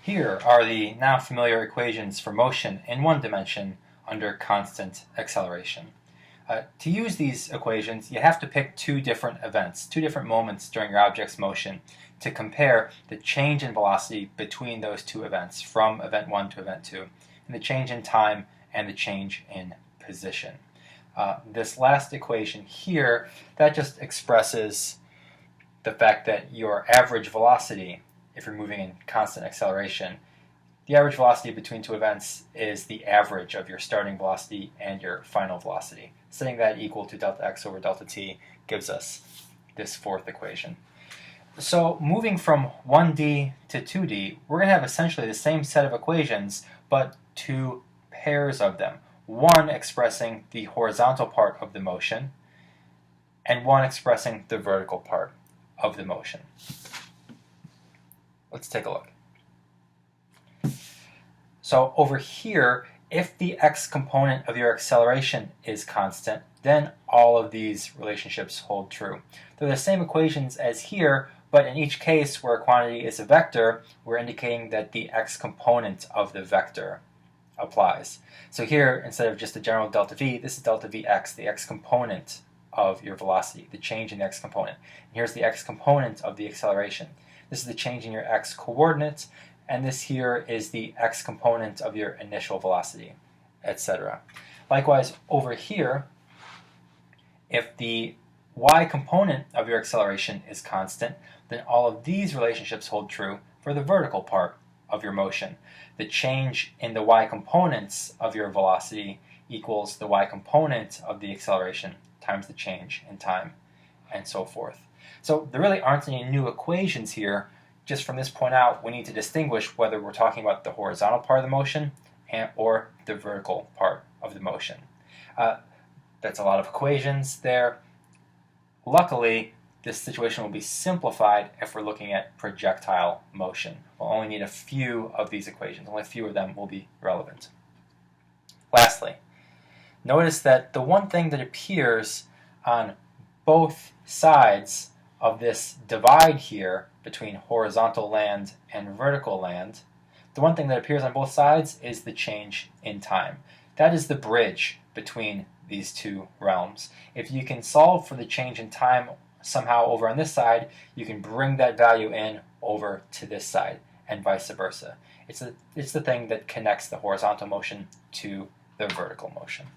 Here are the now familiar equations for motion in one dimension under constant acceleration. To use these equations, you have to pick two different events, two different moments during your object's motion to compare the change in velocity between those two events, from event 1 to event 2, and the change in time and the change in position. This last equation here, that just expresses the fact that your average velocity, if you're moving in constant acceleration, the average velocity between two events is the average of your starting velocity and your final velocity. Setting that equal to delta x over delta t gives us this fourth equation. So moving from 1D to 2D, we're going to have essentially the same set of equations, but two pairs of them. One expressing the horizontal part of the motion, and one expressing the vertical part of the motion. Let's take a look. So over here, if the x component of your acceleration is constant, then all of these relationships hold true. They're the same equations as here, but in each case where a quantity is a vector, we're indicating that the x component of the vector applies. So here, instead of just the general delta v, this is delta vx, the x component of your velocity, the change in the x component. And here's the x component of the acceleration. This is the change in your x coordinates, and this here is the x component of your initial velocity, etc. Likewise, over here, if the y component of your acceleration is constant, then all of these relationships hold true for the vertical part of your motion. The change in the y components of your velocity equals the y component of the acceleration times the change in time, and so forth. So there really aren't any new equations here. Just from this point out, we need to distinguish whether we're talking about the horizontal part of the motion or the vertical part of the motion. That's a lot of equations there. Luckily, this situation will be simplified if we're looking at projectile motion. We'll only need a few of these equations. Only a few of them will be relevant. Lastly, notice that the one thing that appears on both sides of this divide here between horizontal land and vertical land, the one thing that appears on both sides is the change in time. That is the bridge between these two realms. If you can solve for the change in time somehow over on this side, you can bring that value in over to this side, and vice versa. It's the thing that connects the horizontal motion to the vertical motion.